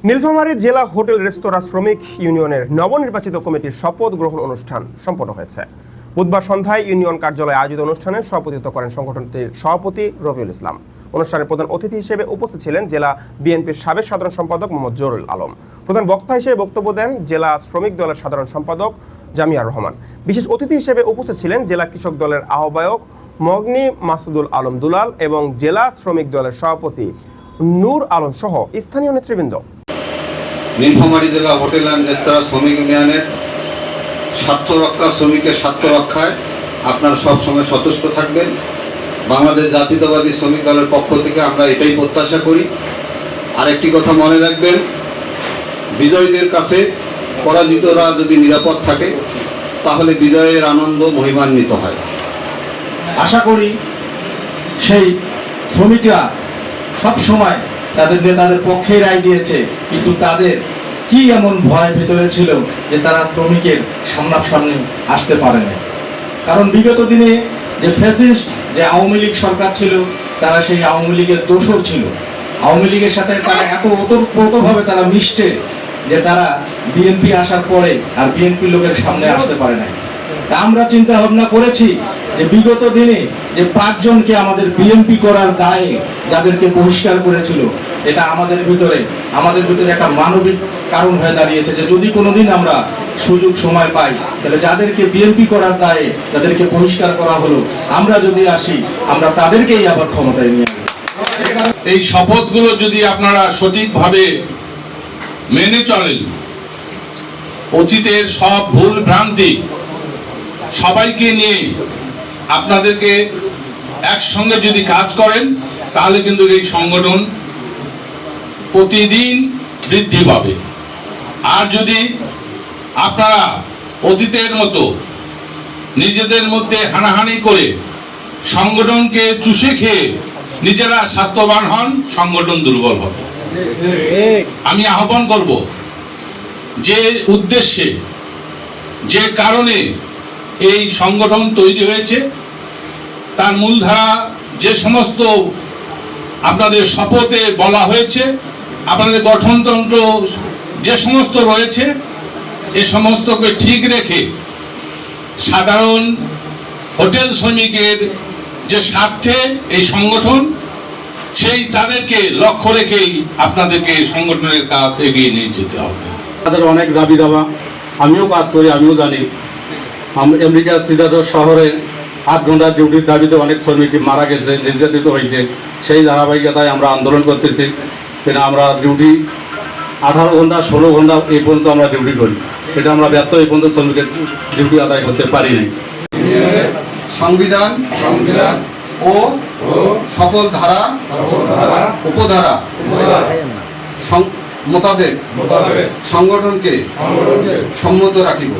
নীলফামারী জেলা হোটেল রেস্তোরাঁ শ্রমিক ইউনিয়নের নবনির্বাচিত কমিটির শপথ গ্রহণ অনুষ্ঠান সম্পন্ন হয়েছে। বুধবার সন্ধ্যায় ইউনিয়ন কার্যালয়ে আয়োজিত অনুষ্ঠানে সভাপতিত্ব করেন সংগঠনটির সভাপতি রফিউল ইসলাম। অনুষ্ঠানের প্রধান অতিথি হিসেবে উপস্থিত ছিলেন জেলা বিএনপির সাবেক সাধারণ সম্পাদক মোহাম্মদ জহুরুল আলম। প্রধান বক্তা হিসেবে বক্তব্য দেন জেলা শ্রমিক দলের সাধারণ সম্পাদক জামিয়ার রহমান। বিশেষ অতিথি হিসেবে উপস্থিত ছিলেন জেলা কৃষক দলের আহ্বায়ক মগনি মাসুদুল আলম দুলাল এবং জেলা শ্রমিক দলের সভাপতি নূর আলম সহ স্থানীয় নেতৃবৃন্দ। নীলফামারী জেলা হোটেল অ্যান্ড রেস্তোরাঁ শ্রমিক ইউনিয়নের স্বার্থ রক্ষা, শ্রমিকের স্বার্থ রক্ষায় আপনারা সবসময় সচেষ্ট থাকবেন। বাংলাদেশ জাতীয়তাবাদী শ্রমিক দলের পক্ষ থেকে আমরা এটাই প্রত্যাশা করি। আরেকটি কথা মনে রাখবেন, বিজয়ীদের কাছে পরাজিতরা যদি নিরাপদ থাকে তাহলে বিজয়ের আনন্দ মহিমান্বিত হয়। আশা করি সেই শ্রমিকরা সব সময় তাদের নেতাদের পক্ষে রায় দিয়েছে, কিন্তু তাদের কি এমন ভয় ভেতরে ছিল যে তারা শ্রমিকের সামনাসামনি আসতে পারে না। কারণ বিগত দিনে যে ফ্যাসিস্ট যে আওয়ামী লীগ সরকার ছিল, তারা সেই আওয়ামী লীগের দোসর ছিল। আওয়ামী লীগের সাথে তারা এত ওতপ্রোতভাবে তারা মিশতে যে তারা বিএনপি আসার পরে আর বিএনপি লোকের সামনে আসতে পারে না। তা আমরা চিন্তা ভাবনা করেছি যে বিগত দিনে যে 5 জনকে আমাদের বিএনপি করার দায়ে যাদেরকে বহিষ্কার করেছিল, এটা আমাদের ভিতরে একটা মানবিক কারণ হয়ে দাঁড়িয়েছে যে যদি কোনোদিন আমরা সুযোগ সময় পাই তাহলে যাদেরকে বিএনপি করার দায়ে যাদেরকে বহিষ্কার করা হলো, আমরা যদি আসি আমরা তাদেরকেই আবার ক্ষমতায় নিয়ে আসবো। এই শপথগুলো যদি আপনারা সঠিকভাবে মেনে চলেন, অতীতের সব ভুল ভ্রান্তি সবাইকে নিয়ে আপনাদেরকে একসঙ্গে যদি কাজ করেন তাহলে কিন্তু এই সংগঠন প্রতিদিন বৃদ্ধি পাবে। আর যদি আপনারা অতীতের মতো নিজেদের মধ্যে হানাহানি করে সংগঠনকে চুষে খেয়ে নিজেরা স্বাস্থ্যবান হন, সংগঠন দুর্বল হবে। আমি আহ্বান করব, যে উদ্দেশ্যে যে কারণে এই সংগঠন তৈরি হয়েছে তার মূলধারা যে সমস্ত আপনাদের শপথে বলা হয়েছে, আপনাদের গঠনতন্ত্র যে সমস্ত রয়েছে, এ সমস্তকে ঠিক রেখে সাধারণ হোটেল শ্রমিকের যে স্বার্থে এই সংগঠন, সেই তাদেরকে লক্ষ্য রেখেই আপনাদেরকে সংগঠনের কাজ এগিয়ে নিয়ে যেতে হবে। তাদের অনেক দাবি দাবা, আমিও কাজ করি, আমিও জানি। আমেরিকা শ্রীনগর শহরে 8 ঘন্টা ডিউটির দাবিতে অনেক শ্রমিক মারা গেছে, নির্যাতিত হয়েছে। সেই ধারাবাহিকতায় আমরা আন্দোলন করতেছি। কিন্তু আমরা ডিউটি 18 ঘন্টা 16 ঘন্টা এই পর্যন্ত আমরা ডিউটি করি, এটা আমরা ব্যর্থ এই পর্যন্ত শ্রমিকের ডিউটি আদায় করতে পারিনি। সংবিধান ও সকল ধারা উপধারা মোতাবেক সংগঠনকে সম্মত রাখিব।